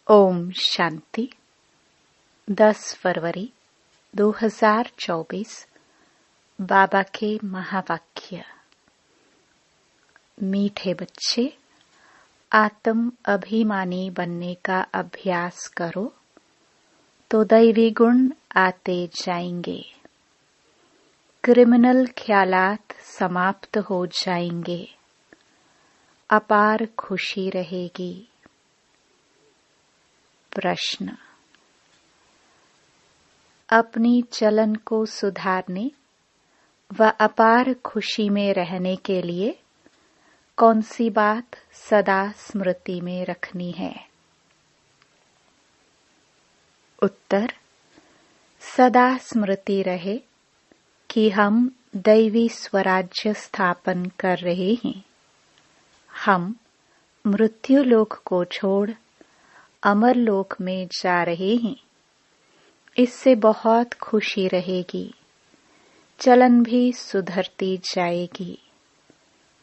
ओम शांति। 10 फरवरी 2024 बाबा के महावाक्य। मीठे बच्चे, आत्म अभिमानी बनने का अभ्यास करो तो दैवी गुण आते जाएंगे। क्रिमिनल ख्यालात समाप्त हो जाएंगे। अपार खुशी रहेगी। प्रश्न। अपनी चलन को सुधारने व अपार खुशी में रहने के लिए कौन सी बात सदा स्मृति में रखनी है? उत्तर। सदा स्मृति रहे कि हम दैवी स्वराज्य स्थापन कर रहे हैं। हम मृत्यु लोक को छोड़ अमर लोक में जा रहे हैं। इससे बहुत खुशी रहेगी। चलन भी सुधरती जाएगी,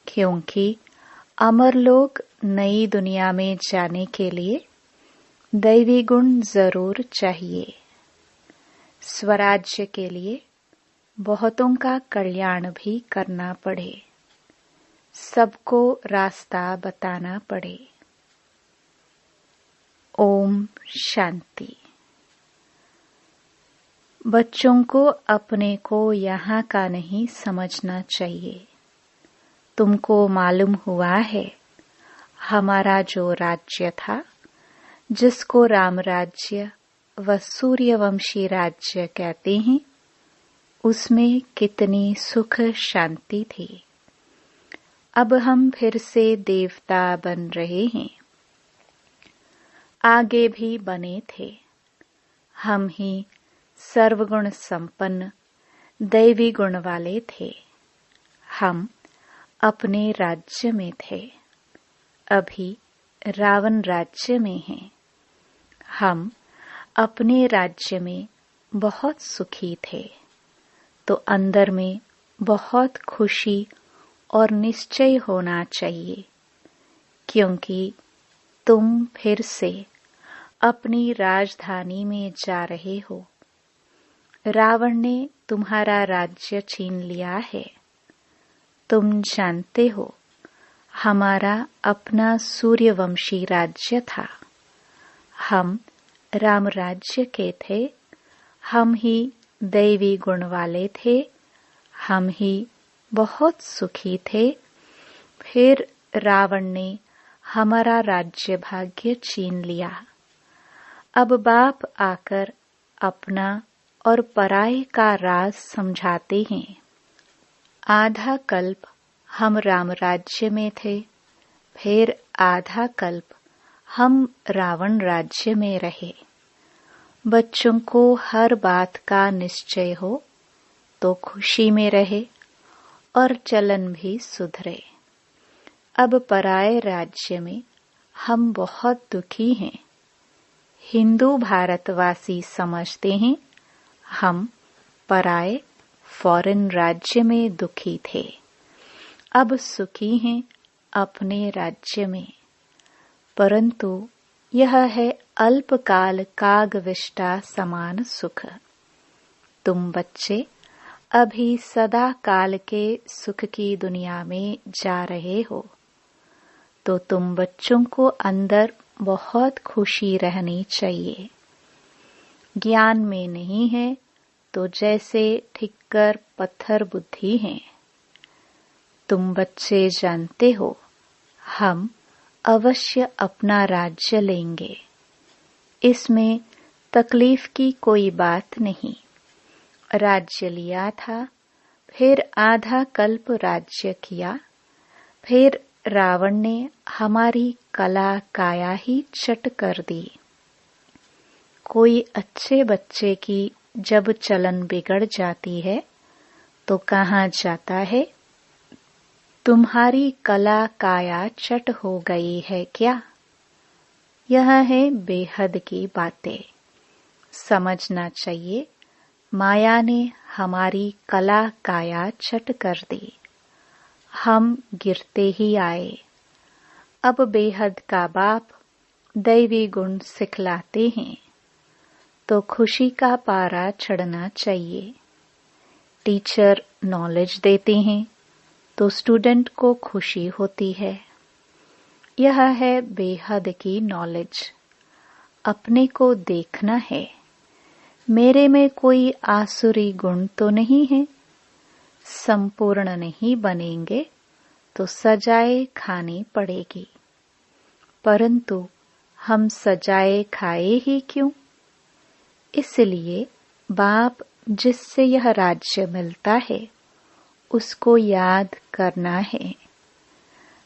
क्योंकि अमर लोक नई दुनिया में जाने के लिए दैवी गुण जरूर चाहिए। स्वराज्य के लिए बहुतों का कल्याण भी करना पड़े, सबको रास्ता बताना पड़े। ओम शांति। बच्चों को अपने को यहाँ का नहीं समझना चाहिए। तुमको मालूम हुआ है, हमारा जो राज्य था, जिसको राम राज्य व सूर्यवंशी राज्य कहते हैं, उसमें कितनी सुख शांति थी। अब हम फिर से देवता बन रहे हैं। आगे भी बने थे। हम ही सर्वगुण संपन्न दैवी गुण वाले थे। हम अपने राज्य में थे। अभी रावण राज्य में हैं। हम अपने राज्य में बहुत सुखी थे, तो अंदर में बहुत खुशी और निश्चय होना चाहिए, क्योंकि तुम फिर से अपनी राजधानी में जा रहे हो। रावण ने तुम्हारा राज्य छीन लिया है। तुम जानते हो, हमारा अपना सूर्यवंशी राज्य था। हम राम राज्य के थे। हम ही दैवी गुण वाले थे। हम ही बहुत सुखी थे। फिर रावण ने हमारा राज्य भाग्य छीन लिया। अब बाप आकर अपना और पराये का राज समझाते हैं। आधा कल्प हम राम राज्य में थे, फिर आधा कल्प हम रावण राज्य में रहे। बच्चों को हर बात का निश्चय हो तो खुशी में रहे और चलन भी सुधरे। अब पराये राज्य में हम बहुत दुखी हैं। हिंदू भारतवासी समझते हैं हम पराये फॉरेन राज्य में दुखी थे। अब सुखी हैं अपने राज्य में, परंतु यह है अल्पकाल कागविष्टा समान सुख। तुम बच्चे अभी सदा काल के सुख की दुनिया में जा रहे हो, तो तुम बच्चों को अंदर बहुत खुशी रहनी चाहिए। ज्ञान में नहीं है तो जैसे ठिक्कर पत्थर बुद्धि है। तुम बच्चे जानते हो, हम अवश्य अपना राज्य लेंगे। इसमें तकलीफ की कोई बात नहीं। राज्य लिया था, फिर आधा कल्प राज्य किया, फिर रावण ने हमारी कला काया ही चट कर दी। कोई अच्छे बच्चे की जब चलन बिगड़ जाती है तो कहाँ जाता है? तुम्हारी कला काया चट हो गई है क्या? यह है बेहद की बातें। समझना चाहिए, माया ने हमारी कला काया चट कर दी। हम गिरते ही आए। अब बेहद का बाप दैवी गुण सिखलाते हैं तो खुशी का पारा चढ़ना चाहिए। टीचर नॉलेज देते हैं तो स्टूडेंट को खुशी होती है। यह है बेहद की नॉलेज। अपने को देखना है, मेरे में कोई आसुरी गुण तो नहीं है। संपूर्ण नहीं बनेंगे तो सजाए खानी पड़ेगी, परंतु हम सजाए खाए ही क्यों? इसलिए बाप जिससे यह राज्य मिलता है उसको याद करना है।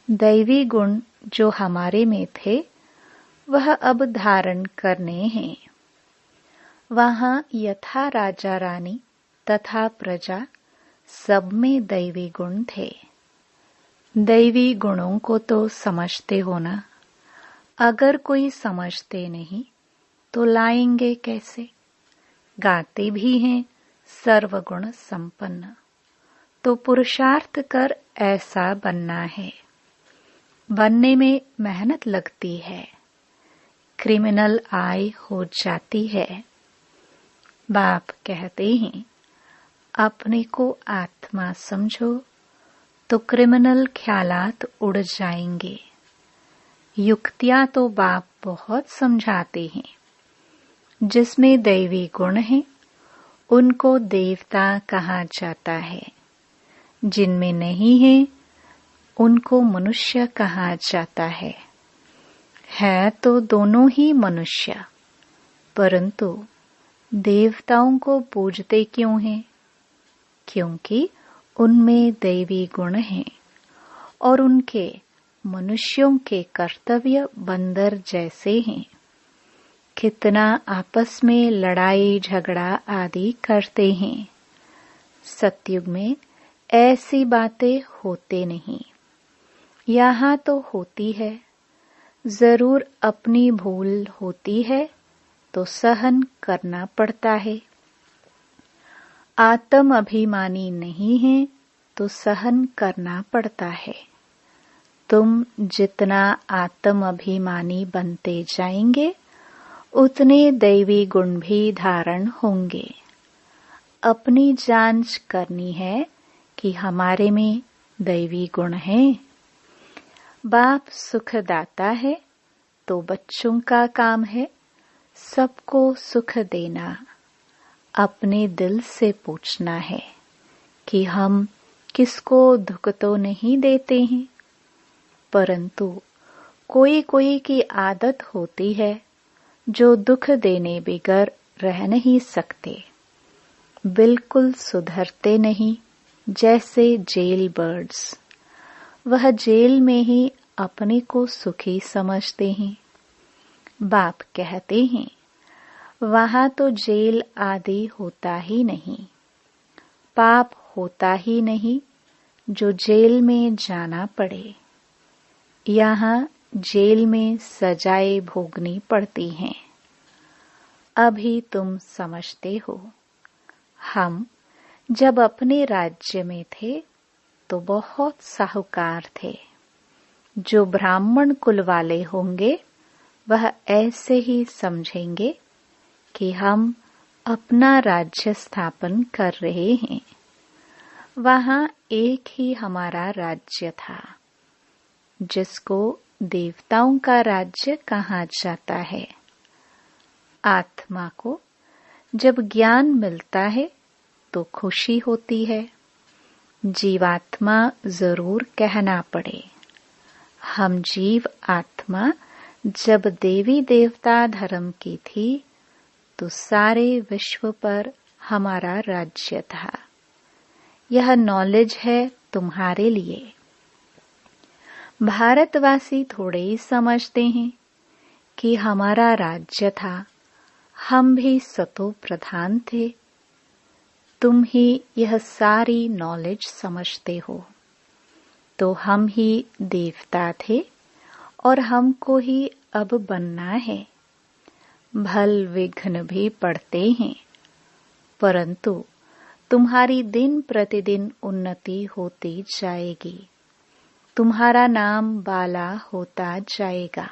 दैवी गुण जो हमारे में थे वह अब धारण करने हैं। वहां यथा राजा रानी तथा प्रजा सब में दैवी गुण थे। दैवी गुणों को तो समझते हो ना? अगर कोई समझते नहीं तो लाएंगे कैसे? गाते भी हैं सर्वगुण संपन्न, तो पुरुषार्थ कर ऐसा बनना है। बनने में मेहनत लगती है, क्रिमिनल आय हो जाती है। बाप कहते हैं अपने को आत्मा समझो तो क्रिमिनल ख्यालात उड़ जाएंगे। युक्तियां तो बाप बहुत समझाते हैं। जिसमें दैवी गुण है उनको देवता कहा जाता है, जिनमें नहीं है उनको मनुष्य कहा जाता है तो दोनों ही मनुष्य, परंतु देवताओं को पूजते क्यों हैं? क्योंकि उनमें दैवी गुण हैं और उनके मनुष्यों के कर्तव्य बंदर जैसे हैं। कितना आपस में लड़ाई झगड़ा आदि करते हैं। सतयुग में ऐसी बातें होते नहीं, यहाँ तो होती है। जरूर अपनी भूल होती है तो सहन करना पड़ता है। आत्म अभिमानी नहीं है तो सहन करना पड़ता है। तुम जितना आत्म अभिमानी बनते जाएंगे उतने दैवी गुण भी धारण होंगे। अपनी जांच करनी है कि हमारे में दैवी गुण हैं। बाप सुखदाता है तो बच्चों का काम है सबको सुख देना। अपने दिल से पूछना है कि हम किसको दुख तो नहीं देते हैं, परंतु कोई कोई की आदत होती है जो दुख देने बगैर रह नहीं सकते, बिल्कुल सुधरते नहीं, जैसे जेल बर्ड्स। वह जेल में ही अपने को सुखी समझते हैं। बाप कहते हैं वहां तो जेल आदि होता ही नहीं, पाप होता ही नहीं जो जेल में जाना पड़े। यहाँ जेल में सजाएं भोगनी पड़ती हैं। अभी तुम समझते हो। हम जब अपने राज्य में थे तो बहुत साहूकार थे। जो ब्राह्मण कुल वाले होंगे वह ऐसे ही समझेंगे कि हम अपना राज्य स्थापन कर रहे हैं। वहां एक ही हमारा राज्य था, जिसको देवताओं का राज्य कहा जाता है। आत्मा को जब ज्ञान मिलता है तो खुशी होती है। जीवात्मा जरूर कहना पड़े। हम जीव आत्मा जब देवी देवता धर्म की थी तो सारे विश्व पर हमारा राज्य था। यह नॉलेज है तुम्हारे लिए। भारतवासी थोड़े ही समझते हैं कि हमारा राज्य था, हम भी सतो प्रधान थे। तुम ही यह सारी नॉलेज समझते हो। तो हम ही देवता थे और हमको ही अब बनना है। भल विघ्न भी पड़ते हैं, परंतु तुम्हारी दिन प्रतिदिन उन्नति होती जाएगी। तुम्हारा नाम बाला होता जाएगा।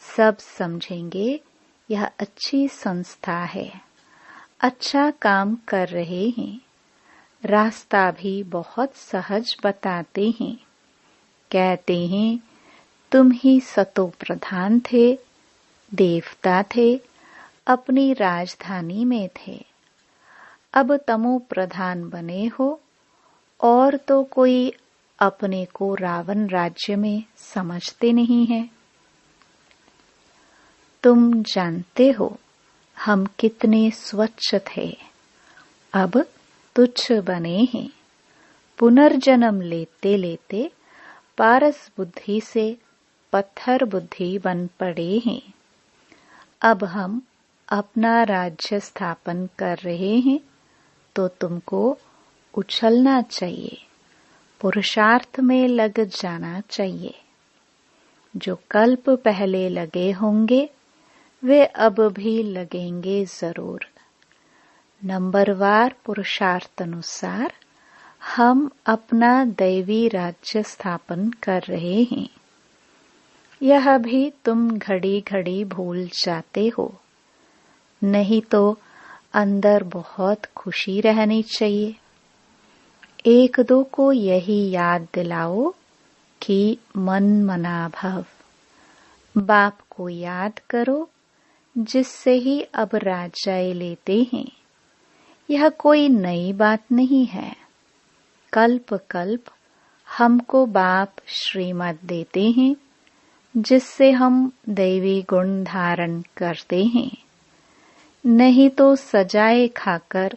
सब समझेंगे यह अच्छी संस्था है, अच्छा काम कर रहे हैं। रास्ता भी बहुत सहज बताते हैं। कहते हैं तुम ही सतो प्रधान थे, देवता थे, अपनी राजधानी में थे। अब तमो प्रधान बने हो और तो कोई अपने को रावण राज्य में समझते नहीं है। तुम जानते हो हम कितने स्वच्छ थे, अब तुच्छ बने हैं। पुनर्जन्म लेते लेते पारस बुद्धि से पत्थर बुद्धि बन पड़े हैं। अब हम अपना राज्य स्थापन कर रहे हैं, तो तुमको उछलना चाहिए, पुरुषार्थ में लग जाना चाहिए। जो कल्प पहले लगे होंगे वे अब भी लगेंगे जरूर। नंबरवार पुरुषार्थ अनुसार हम अपना दैवी राज्य स्थापन कर रहे हैं। यह भी तुम घड़ी घड़ी भूल जाते हो। नहीं तो अंदर बहुत खुशी रहनी चाहिए। एक दो को यही याद दिलाओ कि मन मना भव। बाप को याद करो, जिससे ही अब राजाए लेते हैं। यह कोई नई बात नहीं है। कल्प कल्प हमको बाप श्रीमत देते हैं, जिससे हम दैवी गुण धारण करते हैं। नहीं तो सजाए खाकर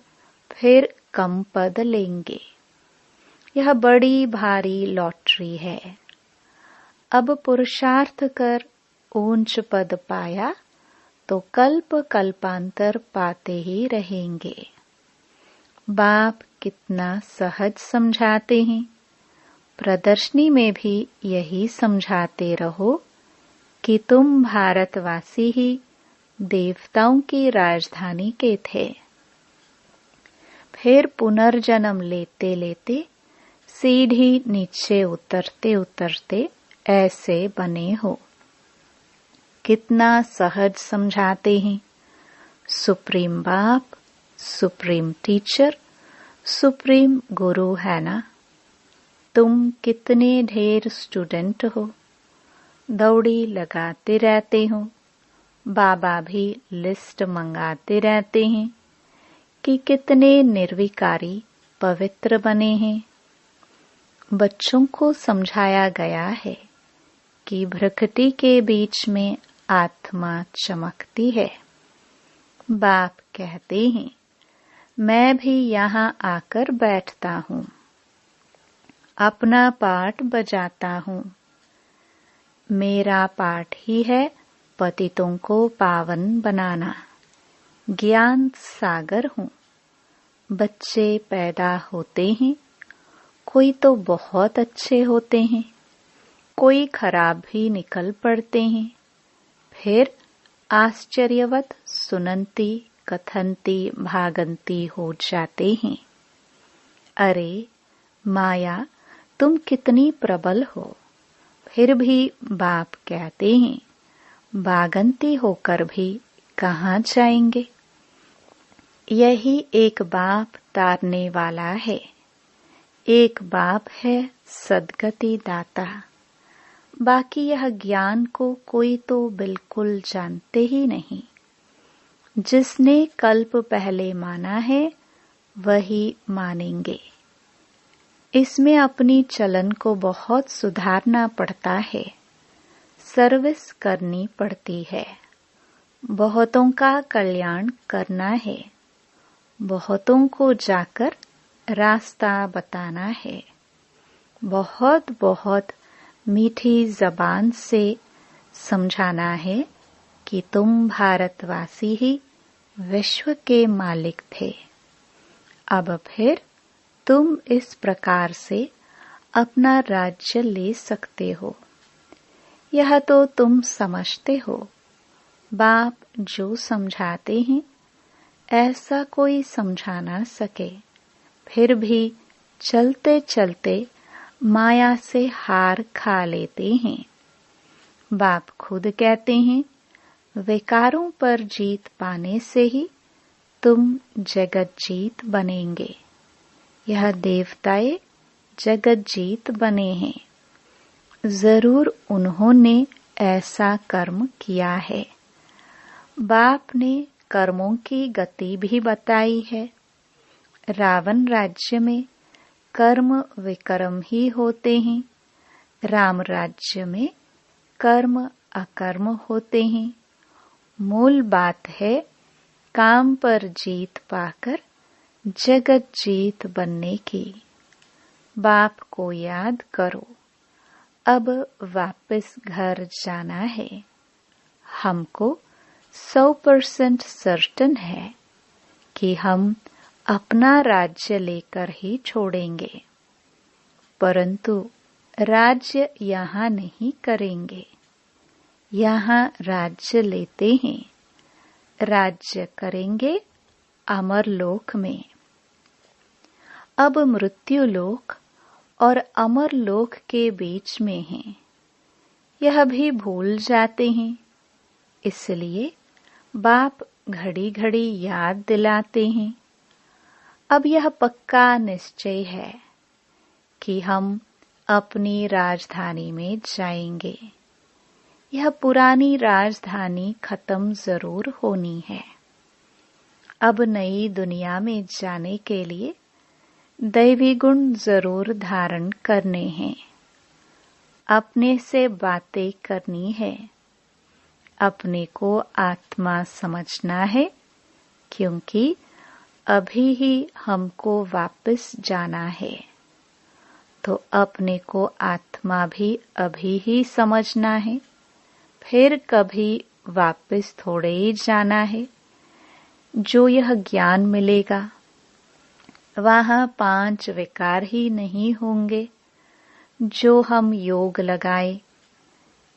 फिर कम पद लेंगे। यह बड़ी भारी लॉटरी है। अब पुरुषार्थ कर ऊंच पद पाया तो कल्प कल्पांतर पाते ही रहेंगे। बाप कितना सहज समझाते हैं। प्रदर्शनी में भी यही समझाते रहो कि तुम भारतवासी ही देवताओं की राजधानी के थे। फिर पुनर्जन्म लेते लेते सीढ़ी नीचे उतरते उतरते ऐसे बने हो। कितना सहज समझाते हैं। सुप्रीम बाप, सुप्रीम टीचर, सुप्रीम गुरु है ना। तुम कितने ढेर स्टूडेंट हो, दौड़ी लगाते रहते हो। बाबा भी लिस्ट मंगाते रहते हैं कि कितने निर्विकारी पवित्र बने हैं। बच्चों को समझाया गया है कि भ्रकुटी के बीच में आत्मा चमकती है। बाप कहते हैं मैं भी यहाँ आकर बैठता हूँ, अपना पाठ बजाता हूँ। मेरा पाठ ही है पतितों को पावन बनाना। ज्ञान सागर हूँ। बच्चे पैदा होते हैं, कोई तो बहुत अच्छे होते हैं, कोई खराब भी निकल पड़ते हैं। फिर आश्चर्यवत सुनंती कथनती भागंती हो जाते हैं। अरे माया, तुम कितनी प्रबल हो। फिर भी बाप कहते हैं भागंती होकर भी कहाँ जाएंगे। यही एक बाप तारने वाला है। एक बाप है सद्गति दाता। बाकी यह ज्ञान को कोई तो बिल्कुल जानते ही नहीं। जिसने कल्प पहले माना है वही मानेंगे। इसमें अपनी चलन को बहुत सुधारना पड़ता है, सर्विस करनी पड़ती है, बहुतों का कल्याण करना है, बहुतों को जाकर रास्ता बताना है। बहुत बहुत मीठी जबान से समझाना है कि तुम भारतवासी ही विश्व के मालिक थे। अब फिर तुम इस प्रकार से अपना राज्य ले सकते हो। यह तो तुम समझते हो। बाप जो समझाते हैं ऐसा कोई समझा ना सके। फिर भी चलते चलते माया से हार खा लेते हैं। बाप खुद कहते हैं, विकारों पर जीत पाने से ही तुम जगत जीत बनेंगे। यह देवताएं जगत जीत बने हैं। जरूर उन्होंने ऐसा कर्म किया है। बाप ने कर्मों की गति भी बताई है। रावण राज्य में कर्म विकर्म ही होते हैं। राम राज्य में कर्म अकर्म होते हैं। मूल बात है काम पर जीत पाकर जगत जीत बनने की। बाप को याद करो, अब वापस घर जाना है। हमको 100% सर्टन है कि हम अपना राज्य लेकर ही छोड़ेंगे, परंतु राज्य यहाँ नहीं करेंगे। यहाँ राज्य लेते हैं, राज्य करेंगे अमरलोक में। अब मृत्यु लोक और अमरलोक के बीच में हैं। यह भी भूल जाते हैं, इसलिए बाप घड़ी घड़ी याद दिलाते हैं। अब यह पक्का निश्चय है कि हम अपनी राजधानी में जाएंगे। यह पुरानी राजधानी खत्म जरूर होनी है। अब नई दुनिया में जाने के लिए दैवी गुण जरूर धारण करने हैं। अपने से बातें करनी है। अपने को आत्मा समझना है, क्योंकि अभी ही हमको वापस जाना है। तो अपने को आत्मा भी अभी ही समझना है। फिर कभी वापस थोड़े ही जाना है। जो यह ज्ञान मिलेगा, वहाँ 5 विकार ही नहीं होंगे। जो हम योग लगाए,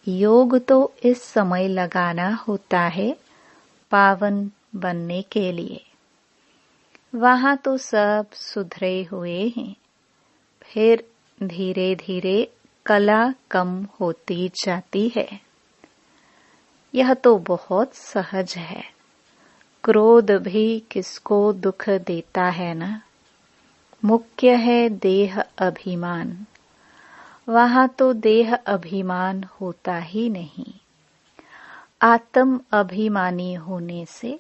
योग तो इस समय लगाना होता है पावन बनने के लिए। वहाँ तो सब सुधरे हुए हैं। फिर धीरे धीरे कला कम होती जाती है। यह तो बहुत सहज है। क्रोध भी किसको दुख देता है ना। मुख्य है देह अभिमान। वहाँ तो देह अभिमान होता ही नहीं। आत्म अभिमानी होने से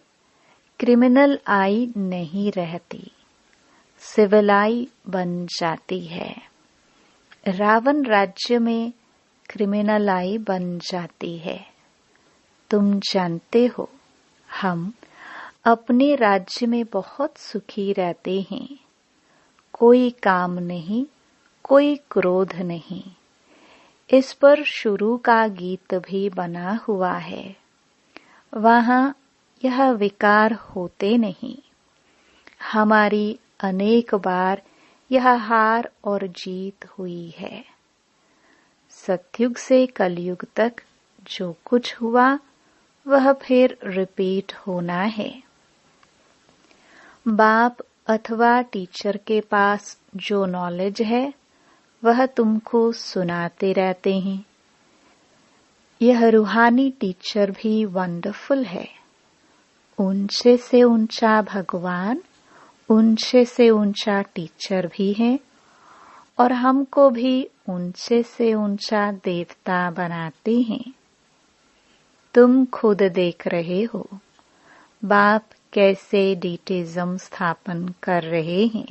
क्रिमिनल आई नहीं रहती, सिविल आई बन जाती है। रावण राज्य में क्रिमिनल आई बन जाती है। तुम जानते हो, हम अपने राज्य में बहुत सुखी रहते हैं। कोई काम नहीं, कोई क्रोध नहीं। इस पर शुरू का गीत भी बना हुआ है। वहाँ यह विकार होते नहीं। हमारी अनेक बार यह हार और जीत हुई है। सतयुग से कलयुग तक जो कुछ हुआ वह फिर रिपीट होना है। बाप अथवा टीचर के पास जो नॉलेज है वह तुमको सुनाते रहते हैं। यह रूहानी टीचर भी वंडरफुल है। ऊंचे से ऊंचा भगवान, ऊंचे से ऊंचा टीचर भी है, और हमको भी ऊंचे से ऊंचा देवता बनाते हैं। तुम खुद देख रहे हो बाप कैसे डीटिज्म स्थापन कर रहे हैं।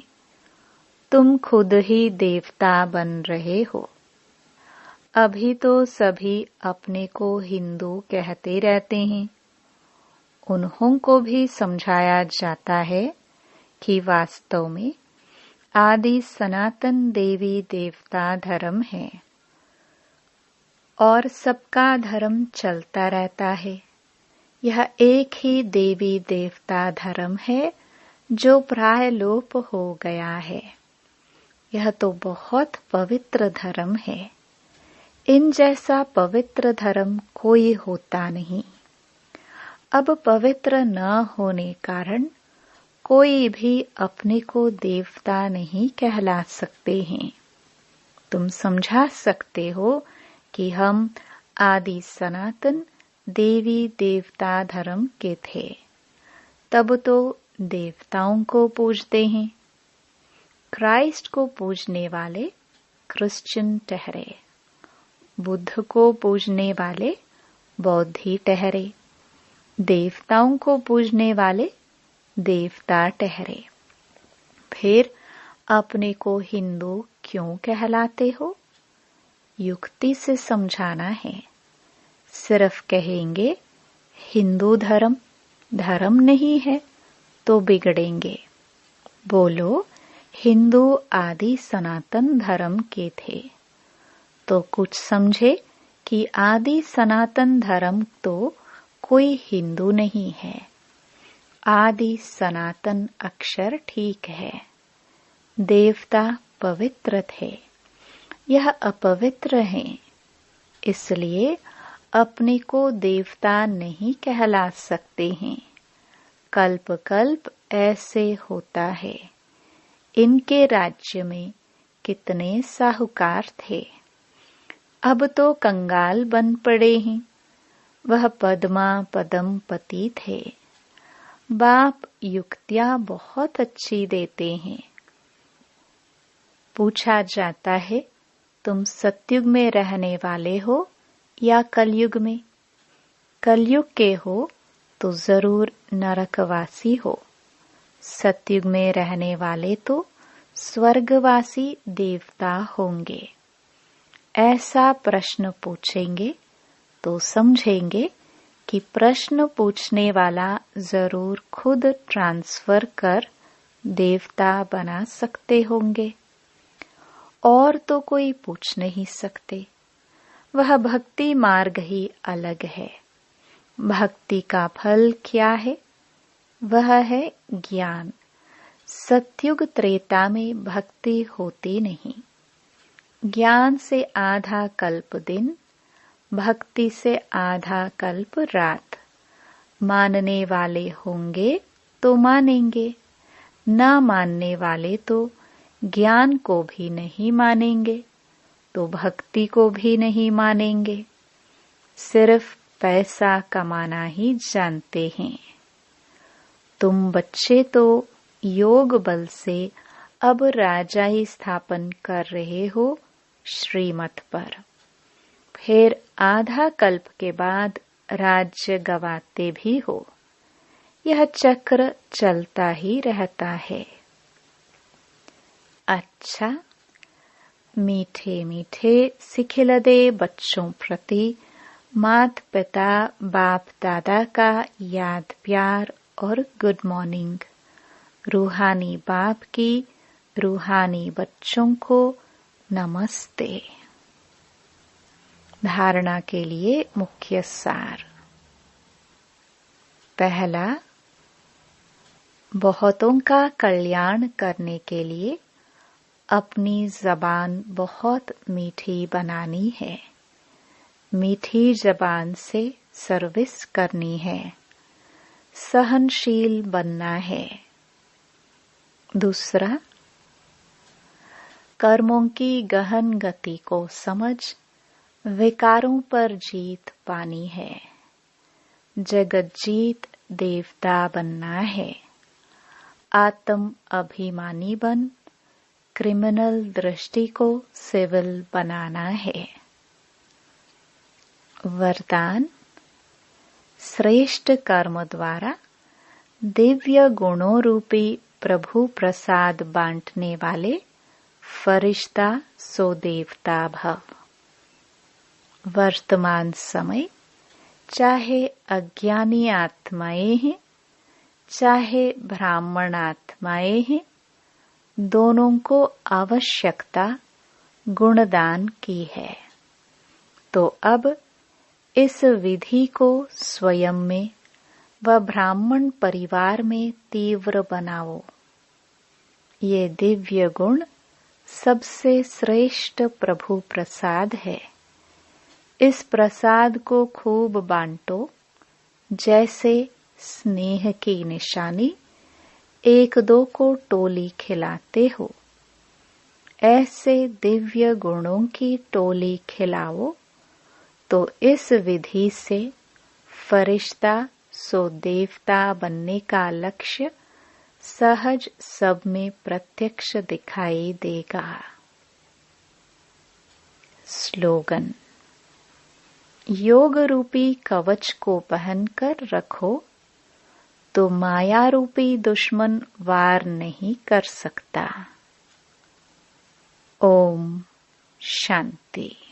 तुम खुद ही देवता बन रहे हो। अभी तो सभी अपने को हिंदू कहते रहते हैं। उन्हों को भी समझाया जाता है कि वास्तव में आदि सनातन देवी देवता धर्म है और सबका धर्म चलता रहता है। यह एक ही देवी देवता धर्म है जो प्राय लोप हो गया है। यह तो बहुत पवित्र धर्म है। इन जैसा पवित्र धर्म कोई होता नहीं। अब पवित्र न होने कारण कोई भी अपने को देवता नहीं कहला सकते हैं। तुम समझा सकते हो कि हम आदि सनातन देवी देवता धर्म के थे, तब तो देवताओं को पूजते हैं। क्राइस्ट को पूजने वाले क्रिश्चियन ठहरे, बुद्ध को पूजने वाले बौद्धि ठहरे, देवताओं को पूजने वाले देवता ठहरे। फिर अपने को हिंदू क्यों कहलाते हो? युक्ति से समझाना है। सिर्फ कहेंगे हिंदू धर्म धर्म नहीं है तो बिगड़ेंगे। बोलो हिंदू आदि सनातन धर्म के थे, तो कुछ समझे कि आदि सनातन धर्म तो कोई हिंदू नहीं है। आदि सनातन अक्षर ठीक है। देवता पवित्र थे, यह अपवित्र हैं, इसलिए अपने को देवता नहीं कहला सकते हैं। कल्प कल्प ऐसे होता है। इनके राज्य में कितने साहूकार थे, अब तो कंगाल बन पड़े हैं। वह पद्मा पदमपति थे। बाप युक्तियां बहुत अच्छी देते हैं। पूछा जाता है, तुम सतयुग में रहने वाले हो या कलयुग में? कलयुग के हो तो जरूर नरकवासी हो। सतयुग में रहने वाले तो स्वर्गवासी देवता होंगे। ऐसा प्रश्न पूछेंगे तो समझेंगे कि प्रश्न पूछने वाला जरूर खुद ट्रांसफर कर देवता बना सकते होंगे, और तो कोई पूछ नहीं सकते। वह भक्ति मार्ग ही अलग है। भक्ति का फल क्या है? वह है ज्ञान। सतयुग त्रेता में भक्ति होती नहीं। ज्ञान से आधा कल्प दिन, भक्ति से आधा कल्प रात। मानने वाले होंगे तो मानेंगे, न मानने वाले तो ज्ञान को भी नहीं मानेंगे, तो भक्ति को भी नहीं मानेंगे। सिर्फ पैसा कमाना ही जानते हैं। तुम बच्चे तो योग बल से अब राजाई स्थापन कर रहे हो श्रीमत पर। फिर आधा कल्प के बाद राज्य गवाते भी हो। यह चक्र चलता ही रहता है। अच्छा, मीठे मीठे सिखिलदे बच्चों प्रति माता पिता बाप दादा का याद प्यार और गुड मॉर्निंग। रूहानी बाप की रूहानी बच्चों को नमस्ते। धारणा के लिए मुख्य सार। पहला, बहुतों का कल्याण करने के लिए अपनी जबान बहुत मीठी बनानी है। मीठी जबान से सर्विस करनी है। सहनशील बनना है। दूसरा, कर्मों की गहन गति को समझ विकारों पर जीत पानी है। जगत जीत देवता बनना है। आत्म अभिमानी बन क्रिमिनल दृष्टि को सिविल बनाना है। वरदान, श्रेष्ठ कर्म द्वारा दिव्य गुणों रूपी प्रभु प्रसाद बांटने वाले फरिश्ता सो देवता भव। वर्तमान समय चाहे अज्ञानी आत्माएं हैं, चाहे ब्राह्मण आत्माएं हैं, दोनों को आवश्यकता गुणदान की है। तो अब इस विधि को स्वयं में व ब्राह्मण परिवार में तीव्र बनाओ। ये दिव्य गुण सबसे श्रेष्ठ प्रभु प्रसाद है। इस प्रसाद को खूब बांटो, जैसे स्नेह की निशानी एक दो को टोली खिलाते हो। ऐसे दिव्य गुणों की टोली खिलाओ तो इस विधि से फरिश्ता सो देवता बनने का लक्ष्य सहज सब में प्रत्यक्ष दिखाई देगा। स्लोगन: योग रूपी कवच को पहनकर रखो तो माया रूपी दुश्मन वार नहीं कर सकता। ओम शांति।